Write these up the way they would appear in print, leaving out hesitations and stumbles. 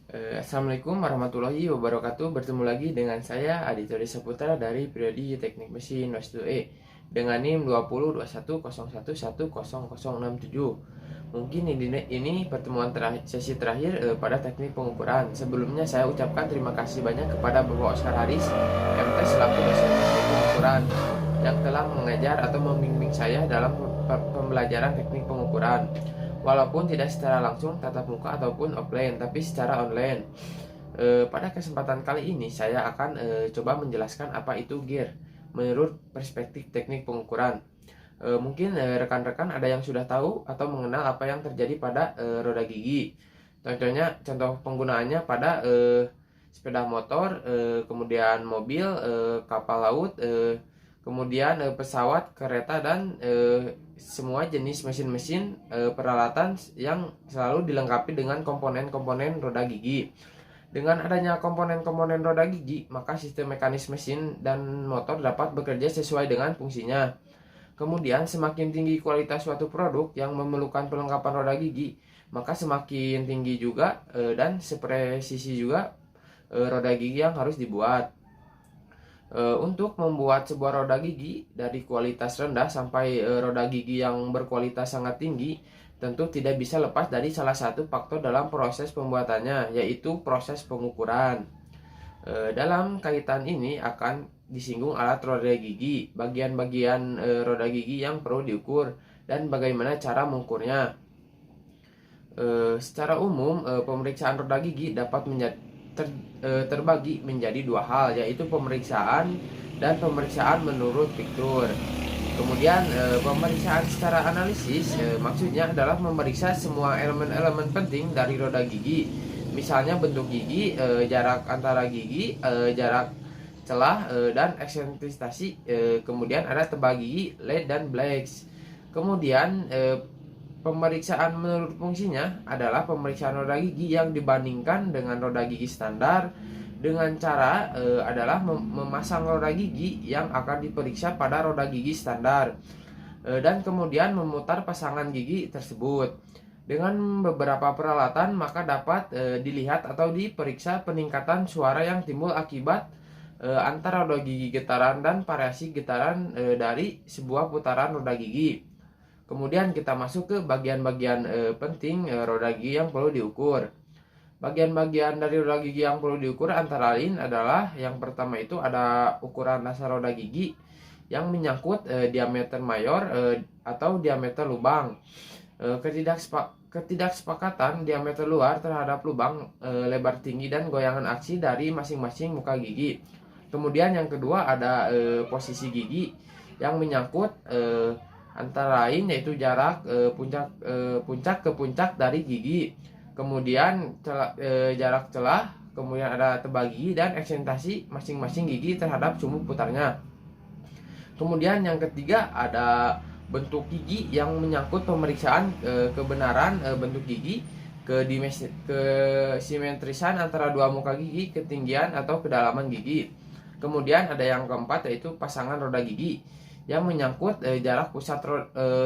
Assalamualaikum warahmatullahi wabarakatuh. Bertemu lagi dengan saya Aditya Saputra dari Prodi Teknik Mesin Was 2E dengan NIM 202101101067. Mungkin ini pertemuan sesi terakhir pada teknik pengukuran. Sebelumnya saya ucapkan terima kasih banyak kepada Bapak Oscar Haris MT selaku dosen teknik pengukuran yang telah mengajar atau membimbing saya dalam pembelajaran teknik pengukuran. Walaupun tidak secara langsung tatap muka ataupun offline, tapi secara online. Pada kesempatan kali ini saya akan coba menjelaskan apa itu gear menurut perspektif teknik pengukuran. Mungkin rekan-rekan ada yang sudah tahu atau mengenal apa yang terjadi pada roda gigi. Contoh penggunaannya pada sepeda motor, kemudian mobil, kapal laut, kemudian pesawat, kereta, dan semua jenis mesin-mesin peralatan yang selalu dilengkapi dengan komponen-komponen roda gigi. Dengan adanya komponen-komponen roda gigi, maka sistem mekanis mesin dan motor dapat bekerja sesuai dengan fungsinya. Kemudian semakin tinggi kualitas suatu produk yang memerlukan perlengkapan roda gigi, maka semakin tinggi juga dan sepresisi juga roda gigi yang harus dibuat. Untuk membuat sebuah roda gigi dari kualitas rendah sampai roda gigi yang berkualitas sangat tinggi, tentu tidak bisa lepas dari salah satu faktor dalam proses pembuatannya, yaitu proses pengukuran. Dalam kaitan ini akan disinggung alat roda gigi, bagian-bagian roda gigi yang perlu diukur, dan bagaimana cara mengukurnya. Secara umum, pemeriksaan roda gigi dapat terbagi menjadi dua hal, yaitu pemeriksaan dan pemeriksaan menurut piktur. Kemudian pemeriksaan secara analisis maksudnya adalah memeriksa semua elemen-elemen penting dari roda gigi, misalnya bentuk gigi, jarak antara gigi, jarak celah, dan eksentrisitas. Kemudian ada tebal gigi, lead, dan blades. Kemudian pemeriksaan menurut fungsinya adalah pemeriksaan roda gigi yang dibandingkan dengan roda gigi standar dengan cara adalah memasang roda gigi yang akan diperiksa pada roda gigi standar dan kemudian memutar pasangan gigi tersebut. Dengan beberapa peralatan maka dapat dilihat atau diperiksa peningkatan suara yang timbul akibat antara roda gigi getaran dan variasi getaran dari sebuah putaran roda gigi. Kemudian kita masuk ke bagian-bagian penting roda gigi yang perlu diukur. Bagian-bagian dari roda gigi yang perlu diukur antara lain adalah yang pertama itu ada ukuran dasar roda gigi yang menyangkut diameter mayor atau diameter lubang. Ketidaksepakatan diameter luar terhadap lubang, lebar tinggi, dan goyangan aksi dari masing-masing muka gigi. Kemudian yang kedua ada posisi gigi yang menyangkut antara lain yaitu jarak puncak ke puncak dari gigi, kemudian jarak celah, kemudian ada tebal gigi dan eksentrasi masing-masing gigi terhadap sumbu putarnya. Kemudian yang ketiga ada bentuk gigi yang menyangkut pemeriksaan kebenaran bentuk gigi, kesimetrisan antara dua muka gigi, ketinggian atau kedalaman gigi. Kemudian ada yang keempat yaitu pasangan roda gigi yang menyangkut jarak pusat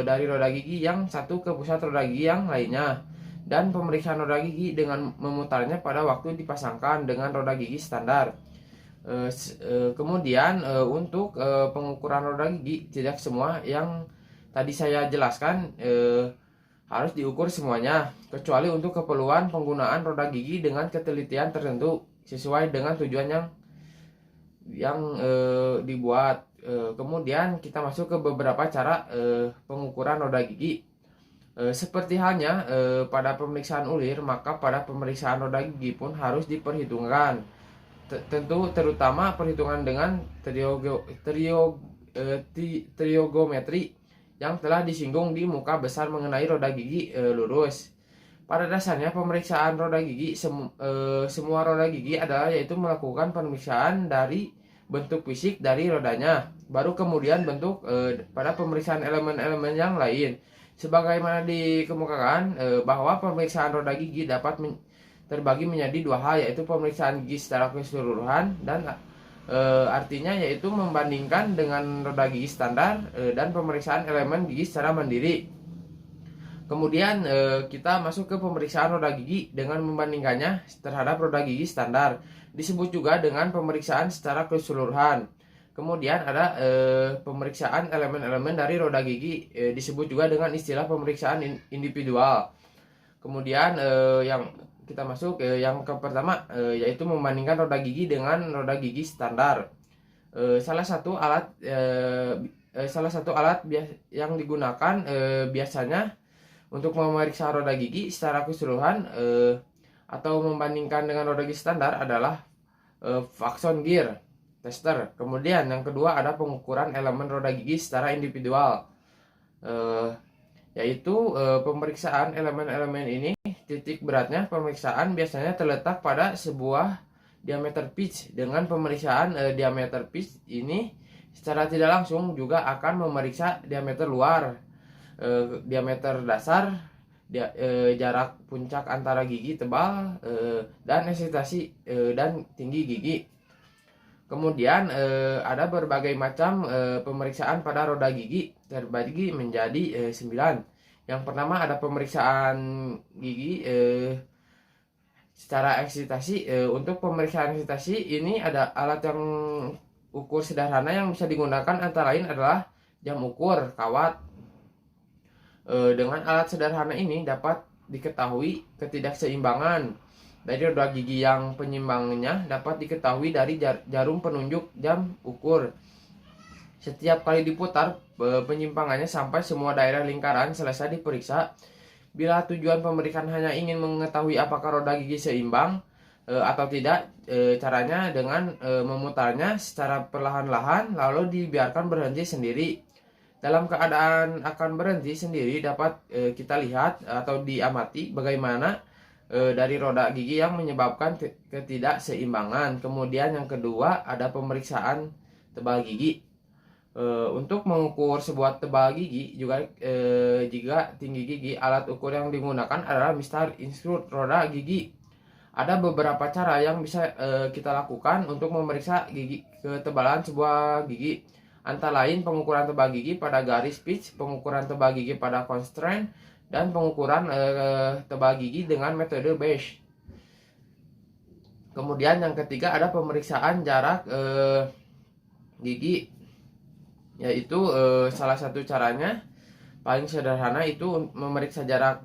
dari roda gigi yang satu ke pusat roda gigi yang lainnya, dan pemeriksaan roda gigi dengan memutarnya pada waktu dipasangkan dengan roda gigi standar. Kemudian untuk pengukuran roda gigi, tidak semua yang tadi saya jelaskan harus diukur semuanya, kecuali untuk keperluan penggunaan roda gigi dengan ketelitian tertentu sesuai dengan tujuan yang dibuat. Kemudian kita masuk ke beberapa cara pengukuran roda gigi. Seperti halnya pada pemeriksaan ulir, maka pada pemeriksaan roda gigi pun harus diperhitungkan. Tentu terutama perhitungan dengan triogometri yang telah disinggung di muka besar mengenai roda gigi lurus. Pada dasarnya pemeriksaan roda gigi semua roda gigi adalah yaitu melakukan pemeriksaan dari bentuk fisik dari rodanya, baru kemudian bentuk pada pemeriksaan elemen-elemen yang lain. Sebagaimana dikemukakan bahwa pemeriksaan roda gigi dapat terbagi menjadi dua hal, yaitu pemeriksaan gigi secara keseluruhan dan artinya yaitu membandingkan dengan roda gigi standar dan pemeriksaan elemen gigi secara mandiri. Kemudian kita masuk ke pemeriksaan roda gigi dengan membandingkannya terhadap roda gigi standar. Disebut juga dengan pemeriksaan secara keseluruhan. Kemudian ada pemeriksaan elemen-elemen dari roda gigi, disebut juga dengan istilah pemeriksaan individual. Kemudian yang kita masuk yang pertama yaitu membandingkan roda gigi dengan roda gigi standar. Salah satu alat yang digunakan biasanya untuk memeriksa roda gigi secara keseluruhan atau membandingkan dengan roda gigi standar adalah Faxon Gear Tester. Kemudian yang kedua ada pengukuran elemen roda gigi secara individual, yaitu pemeriksaan elemen-elemen ini. Titik beratnya pemeriksaan biasanya terletak pada sebuah diameter pitch. Dengan pemeriksaan diameter pitch ini secara tidak langsung juga akan memeriksa diameter luar, diameter dasar, jarak puncak antara gigi tebal, dan eksitasi dan tinggi gigi. Kemudian ada berbagai macam pemeriksaan pada roda gigi, terbagi menjadi 9. Yang pertama ada pemeriksaan gigi secara eksitasi. Untuk pemeriksaan eksitasi ini ada alat yang ukur sederhana yang bisa digunakan, antara lain adalah jam ukur kawat. Dengan alat sederhana ini dapat diketahui ketidakseimbangan dari roda gigi yang penyimbangnya dapat diketahui dari jarum penunjuk jam ukur. Setiap kali diputar, penyimpangannya sampai semua daerah lingkaran selesai diperiksa. Bila tujuan pemeriksaan hanya ingin mengetahui apakah roda gigi seimbang atau tidak, caranya dengan memutarnya secara perlahan-lahan lalu dibiarkan berhenti sendiri. Dalam keadaan akan berhenti sendiri dapat kita lihat atau diamati bagaimana dari roda gigi yang menyebabkan ketidakseimbangan. Kemudian yang kedua ada pemeriksaan tebal gigi. Untuk mengukur sebuah tebal gigi juga jika tinggi gigi, alat ukur yang digunakan adalah Mr. Instruct roda gigi. Ada beberapa cara yang bisa kita lakukan untuk memeriksa gigi ketebalan sebuah gigi. Antara lain pengukuran tebal gigi pada garis pitch, pengukuran tebal gigi pada constraint, dan pengukuran tebal gigi dengan metode Besch. Kemudian yang ketiga ada pemeriksaan jarak gigi, yaitu salah satu caranya paling sederhana itu memeriksa jarak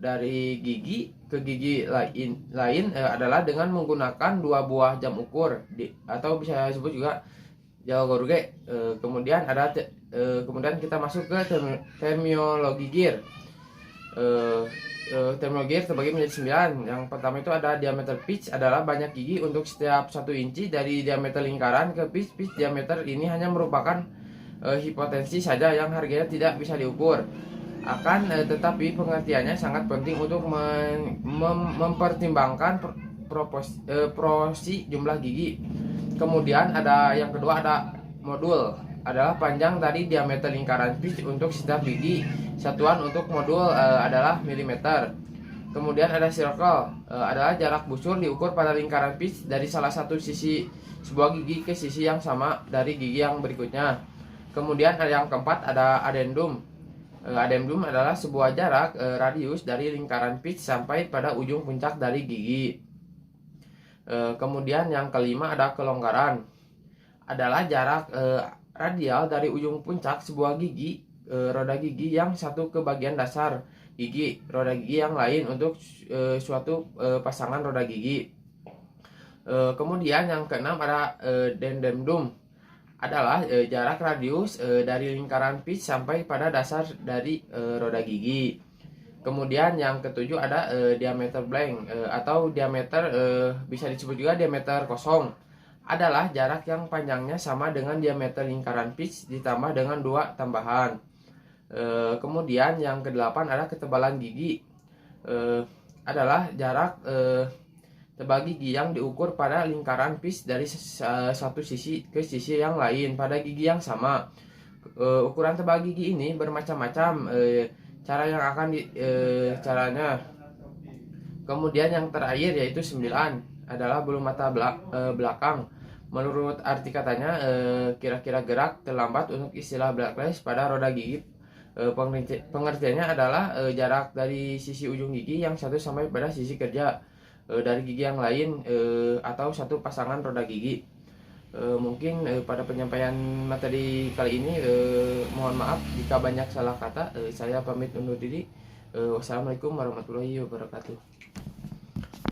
dari gigi ke gigi lain adalah dengan menggunakan dua buah jam ukur atau bisa disebut juga Jawagorge. Kemudian kita masuk ke terminologi gear. Terminologi gear terbagi menjadi 9. Yang pertama itu ada diameter pitch, adalah banyak gigi untuk setiap 1 inci dari diameter lingkaran ke pitch. Pitch diameter ini hanya merupakan hipotensi saja yang harganya tidak bisa diukur. Tetapi pengertiannya sangat penting untuk mempertimbangkan proporsi jumlah gigi. Kemudian ada yang kedua ada modul, adalah panjang dari diameter lingkaran pitch untuk setiap gigi. Satuan untuk modul adalah milimeter. Kemudian ada circle, adalah jarak busur diukur pada lingkaran pitch dari salah satu sisi sebuah gigi ke sisi yang sama dari gigi yang berikutnya. Kemudian ada yang keempat ada addendum. Addendum adalah sebuah jarak radius dari lingkaran pitch sampai pada ujung puncak dari gigi. Kemudian yang kelima ada kelonggaran, adalah jarak radial dari ujung puncak sebuah gigi roda gigi yang satu ke bagian dasar gigi roda gigi yang lain untuk suatu pasangan roda gigi. Kemudian yang keenam ada dendendum, adalah jarak radius dari lingkaran pitch sampai pada dasar dari roda gigi. Kemudian yang ketujuh ada diameter blank atau diameter bisa disebut juga diameter kosong, adalah jarak yang panjangnya sama dengan diameter lingkaran pitch ditambah dengan 2 tambahan. Kemudian yang kedelapan ada ketebalan gigi, adalah jarak tebal gigi yang diukur pada lingkaran pitch dari satu sisi ke sisi yang lain pada gigi yang sama. Ukuran tebal gigi ini bermacam-macam cara yang akan caranya. Kemudian yang terakhir yaitu 9, adalah bulu mata belakang. Menurut arti katanya kira-kira gerak terlambat untuk istilah backlash pada roda gigi Pengertiannya adalah jarak dari sisi ujung gigi yang satu sampai pada sisi kerja dari gigi yang lain atau satu pasangan roda gigi. Mungkin pada penyampaian materi kali ini mohon maaf jika banyak salah kata. Saya pamit undur diri. Wassalamualaikum warahmatullahi wabarakatuh.